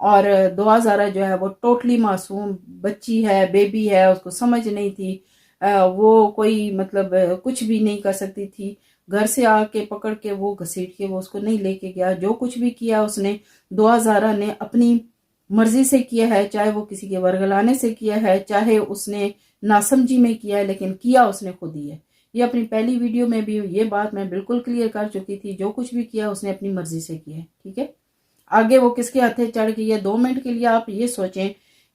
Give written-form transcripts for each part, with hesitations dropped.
اور دعا زہرا جو ہے وہ ٹوٹلی معصوم بچی ہے، بیبی ہے، اس کو سمجھ نہیں تھی، وہ کوئی مطلب کچھ بھی نہیں کر سکتی تھی. گھر سے آ کے پکڑ کے وہ گھسیٹ کے وہ اس کو نہیں لے کے گیا. جو کچھ بھی کیا اس نے دعا زہرا نے اپنی مرضی سے کیا ہے، چاہے وہ کسی کے ورگلانے سے کیا ہے، چاہے اس نے ناسمجھی میں کیا ہے، لیکن کیا اس نے خود ہی ہے. یہ اپنی پہلی ویڈیو میں بھی یہ بات میں بالکل کلیئر کر چکی تھی، جو کچھ بھی کیا اس نے اپنی مرضی سے کیا ہے. ٹھیک ہے، آگے وہ کس کے ہاتھے چڑھ گئی ہے. 2 منٹ کے لیے آپ یہ سوچیں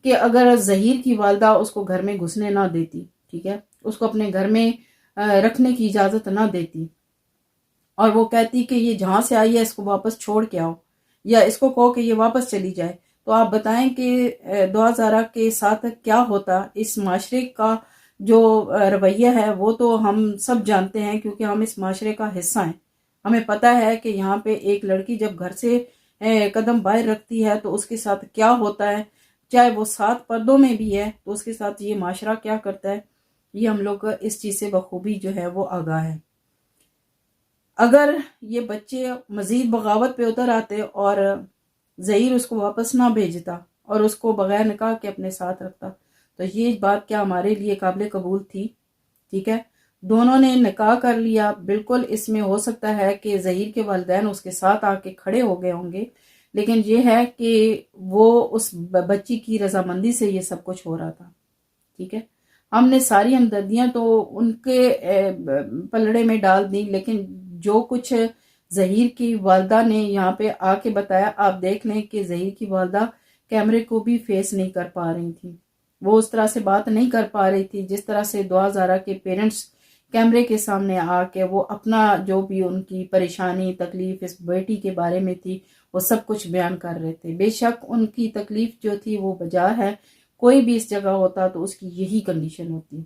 کہ اگر ظہیر کی والدہ اس کو گھر میں گھسنے نہ دیتی، ٹھیک ہے، اس کو اپنے گھر میں رکھنے کی اجازت نہ دیتی، اور وہ کہتی کہ یہ جہاں سے آئی ہے اس کو واپس چھوڑ کے آؤ، یا اس کو کہو کہ یہ واپس چلی جائے، تو آپ بتائیں کہ دعا زہرا کے ساتھ کیا ہوتا. اس معاشرے کا جو رویہ ہے وہ تو ہم سب جانتے ہیں، کیونکہ ہم اس معاشرے کا حصہ ہیں. ہمیں پتہ ہے کہ یہاں پہ ایک لڑکی جب گھر سے قدم باہر رکھتی ہے تو اس کے ساتھ کیا ہوتا ہے، چاہے وہ 7 پردوں میں بھی ہے تو اس کے ساتھ یہ معاشرہ کیا کرتا ہے. یہ ہم لوگ اس چیز سے بخوبی جو ہے وہ آگاہ ہے. اگر یہ بچے مزید بغاوت پہ اتر آتے اور ظہیر اس کو واپس نہ بھیجتا اور اس کو بغیر نکاح کے اپنے ساتھ رکھتا، تو یہ بات کیا ہمارے لیے قابل قبول تھی؟ ٹھیک ہے، دونوں نے نکاح کر لیا. بالکل اس میں ہو سکتا ہے کہ ظہیر کے والدین اس کے ساتھ آ کے کھڑے ہو گئے ہوں گے، لیکن یہ ہے کہ وہ اس بچی کی رضامندی سے یہ سب کچھ ہو رہا تھا. ٹھیک ہے، ہم نے ساری ہمدردیاں تو ان کے پلڑے میں ڈال دی، لیکن جو کچھ ظہیر کی والدہ نے یہاں پہ آ کے بتایا، آپ دیکھ لیں کہ ظہیر کی والدہ کیمرے کو بھی فیس نہیں کر پا رہی تھی. وہ اس طرح سے بات نہیں کر پا رہی تھی جس طرح سے دعا زہرا کے پیرنٹس کیمرے کے سامنے آ کے وہ اپنا جو بھی ان کی پریشانی تکلیف اس بیٹی کے بارے میں تھی وہ سب کچھ بیان کر رہے تھے. بے شک ان کی تکلیف جو تھی وہ بجا ہے. کوئی بھی اس جگہ ہوتا تو اس کی یہی کنڈیشن ہوتی.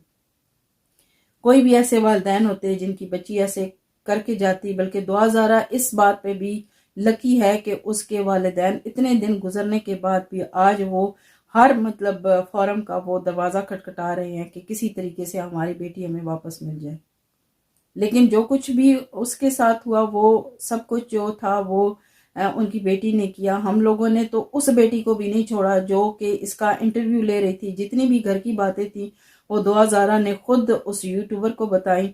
کوئی بھی ایسے والدین ہوتے جن کی بچی ایسے کر کے جاتی، بلکہ دعا زہرا اس بات پہ بھی لکی ہے کہ اس کے والدین اتنے دن گزرنے کے بعد بھی آج وہ ہر مطلب فورم کا وہ دروازہ کھٹکھٹا رہے ہیں کہ کسی طریقے سے ہماری بیٹی ہمیں واپس مل جائے. لیکن جو کچھ بھی اس کے ساتھ ہوا وہ سب کچھ جو تھا وہ ان کی بیٹی نے کیا. ہم لوگوں نے تو اس بیٹی کو بھی نہیں چھوڑا جو کہ اس کا انٹرویو لے رہی تھی. جتنی بھی گھر کی باتیں تھیں وہ دعا زہرا نے خود اس یوٹیوبر کو بتائی.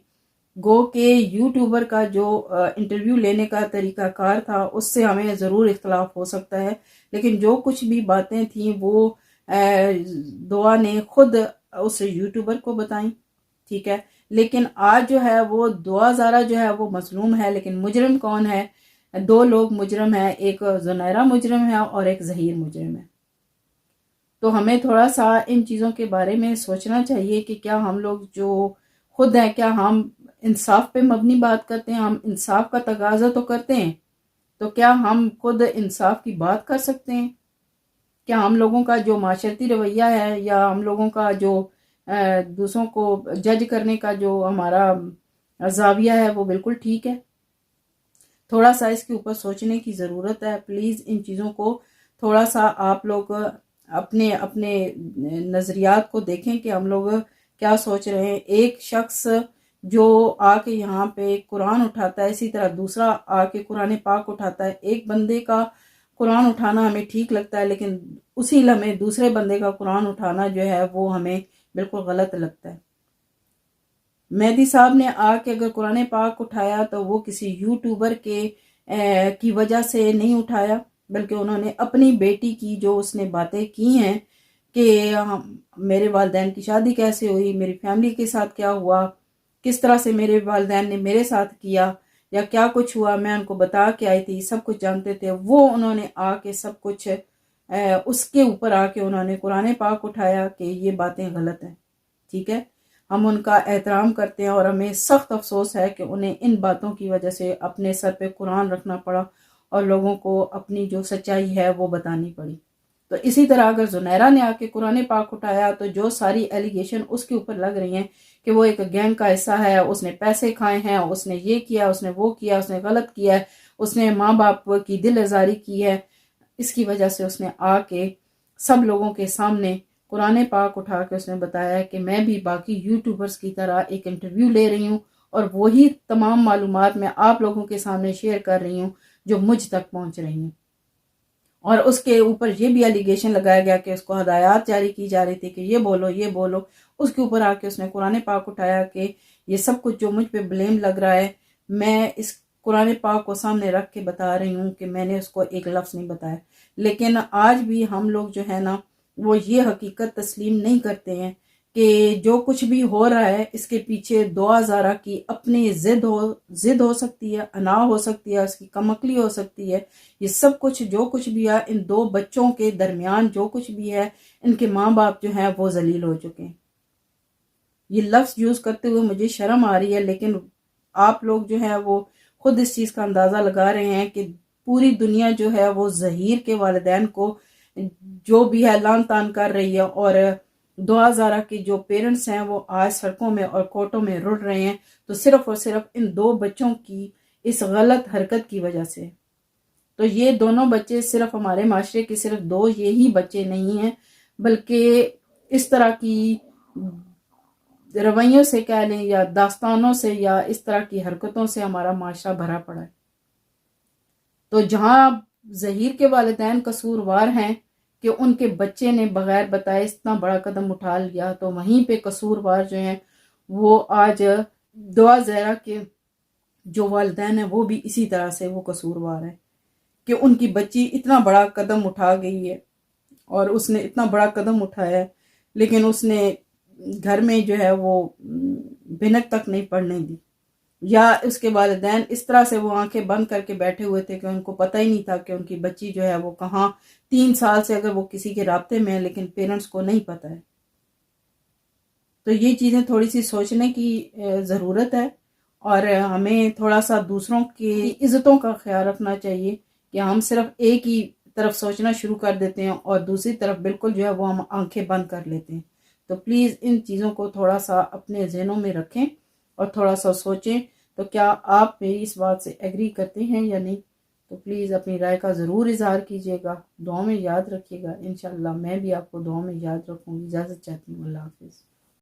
گو کہ یوٹیوبر کا جو انٹرویو لینے کا طریقہ کار تھا اس سے ہمیں ضرور اختلاف ہو سکتا ہے، لیکن جو کچھ بھی باتیں تھیں وہ دعا نے خود اس یوٹیوبر کو بتائیں. ٹھیک ہے، لیکن آج جو ہے وہ دعا زہرا جو ہے وہ مظلوم ہے، لیکن مجرم کون ہے؟ 2 لوگ مجرم ہیں، ایک زنیرہ مجرم ہے اور ایک ظہیر مجرم ہے. تو ہمیں تھوڑا سا ان چیزوں کے بارے میں سوچنا چاہیے کہ کیا ہم لوگ جو خود ہیں کیا ہم انصاف پہ مبنی بات کرتے ہیں؟ ہم انصاف کا تقاضا تو کرتے ہیں، تو کیا ہم خود انصاف کی بات کر سکتے ہیں؟ کیا ہم لوگوں کا جو معاشرتی رویہ ہے یا ہم لوگوں کا جو دوسروں کو جج کرنے کا جو ہمارا زاویہ ہے وہ بالکل ٹھیک ہے؟ تھوڑا سا اس کے اوپر سوچنے کی ضرورت ہے. پلیز ان چیزوں کو تھوڑا سا آپ لوگ اپنے نظریات کو دیکھیں کہ ہم لوگ کیا سوچ رہے ہیں. ایک شخص جو آ کے یہاں پہ قرآن اٹھاتا ہے، اسی طرح دوسرا آ کے قرآن پاک اٹھاتا ہے. ایک بندے کا قرآن اٹھانا ہمیں ٹھیک لگتا ہے، لیکن اسی لمحے دوسرے بندے کا قرآن اٹھانا جو ہے وہ ہمیں بالکل غلط لگتا ہے. مہدی صاحب نے آ کے اگر قرآن پاک اٹھایا تو وہ کسی یوٹیوبر کی وجہ سے نہیں اٹھایا، بلکہ انہوں نے اپنی بیٹی کی جو اس نے باتیں کی ہیں کہ میرے والدین کی شادی کیسے ہوئی، میری فیملی کے ساتھ کیا ہوا، کس طرح سے میرے والدین نے میرے ساتھ کیا یا کیا کچھ ہوا، میں ان کو بتا کے آئی تھی، سب کچھ جانتے تھے. وہ انہوں نے آ کے سب کچھ اس کے اوپر آ کے انہوں نے قرآن پاک اٹھایا کہ یہ باتیں غلط ہیں. ٹھیک ہے، ہم ان کا احترام کرتے ہیں اور ہمیں سخت افسوس ہے کہ انہیں ان باتوں کی وجہ سے اپنے سر پہ قرآن رکھنا پڑا اور لوگوں کو اپنی جو سچائی ہے وہ بتانی پڑی. تو اسی طرح اگر زنیرہ نے آ کے قرآن پاک اٹھایا تو جو ساری ایلیگیشن اس کے اوپر لگ رہی ہیں کہ وہ ایک گینگ کا حصہ ہے، اس نے پیسے کھائے ہیں، اس نے یہ کیا، اس نے وہ کیا، اس نے غلط کیا ہے، اس نے ماں باپ کی دل آزاری کی ہے، اس کی وجہ سے اس نے آ کے سب لوگوں کے سامنے قرآن پاک اٹھا کے اس نے بتایا کہ میں بھی باقی یوٹیوبرز کی طرح ایک انٹرویو لے رہی ہوں اور وہی تمام معلومات میں آپ لوگوں کے سامنے شیئر کر رہی ہوں جو مجھ تک پہنچ رہی ہیں. اور اس کے اوپر یہ بھی الیگیشن لگایا گیا کہ اس کو ہدایات جاری کی جا رہی تھی کہ یہ بولو یہ بولو. اس کے اوپر آ کے اس نے قرآن پاک اٹھایا کہ یہ سب کچھ جو مجھ پہ بلیم لگ رہا ہے، میں اس قرآن پاک کو سامنے رکھ کے بتا رہی ہوں کہ میں نے اس کو ایک لفظ نہیں بتایا. لیکن آج بھی ہم لوگ جو ہے نا وہ یہ حقیقت تسلیم نہیں کرتے ہیں کہ جو کچھ بھی ہو رہا ہے اس کے پیچھے دعا زارہ کی اپنی ضد ہو سکتی ہے، انا ہو سکتی ہے، اس کی کم عقلی ہو سکتی ہے. یہ سب کچھ جو کچھ بھی ہے ان دو بچوں کے درمیان جو کچھ بھی ہے، ان کے ماں باپ جو ہیں وہ ذلیل ہو چکے ہیں. یہ لفظ یوز کرتے ہوئے مجھے شرم آ رہی ہے، لیکن آپ لوگ جو ہے وہ خود اس چیز کا اندازہ لگا رہے ہیں کہ پوری دنیا جو ہے وہ ظہیر کے والدین کو جو بھی ہے لان تان کر رہی ہے، اور دعا زارہ کے جو پیرنٹس ہیں وہ آج سڑکوں میں اور کورٹوں میں رڑ رہے ہیں، تو صرف اور صرف ان دو بچوں کی اس غلط حرکت کی وجہ سے. تو یہ دونوں بچے صرف ہمارے معاشرے کے صرف دو یہی بچے نہیں ہیں، بلکہ اس طرح کی رویوں سے کہہ لیں یا داستانوں سے یا اس طرح کی حرکتوں سے ہمارا معاشرہ بھرا پڑا ہے. تو جہاں ظہیر کے والدین قصوروار ہیں کہ ان کے بچے نے بغیر بتائے اتنا بڑا قدم اٹھا لیا، تو وہیں پہ قصوروار جو ہیں وہ آج دعا زہرا کے جو والدین ہیں وہ بھی اسی طرح سے وہ قصوروار ہیں کہ ان کی بچی اتنا بڑا قدم اٹھا گئی ہے، اور اس نے اتنا بڑا قدم اٹھایا ہے لیکن اس نے گھر میں جو ہے وہ بھنک تک نہیں پڑنے دی، یا اس کے والدین اس طرح سے وہ آنکھیں بند کر کے بیٹھے ہوئے تھے کہ ان کو پتہ ہی نہیں تھا کہ ان کی بچی جو ہے وہ کہاں 3 سال سے اگر وہ کسی کے رابطے میں ہے لیکن پیرنٹس کو نہیں پتہ ہے. تو یہ چیزیں تھوڑی سی سوچنے کی ضرورت ہے، اور ہمیں تھوڑا سا دوسروں کی عزتوں کا خیال رکھنا چاہیے کہ ہم صرف ایک ہی طرف سوچنا شروع کر دیتے ہیں اور دوسری طرف بالکل جو ہے وہ ہم آنکھیں بند کر لیتے ہیں. تو پلیز ان چیزوں کو تھوڑا سا اپنے ذہنوں میں رکھیں اور تھوڑا سا سوچیں. تو کیا آپ میری اس بات سے ایگری کرتے ہیں یا نہیں؟ تو پلیز اپنی رائے کا ضرور اظہار کیجیے گا، دعاؤں میں یاد رکھیے گا. انشاءاللہ میں بھی آپ کو دعاؤں میں یاد رکھوں گی. اجازت چاہتی ہوں. اللہ حافظ.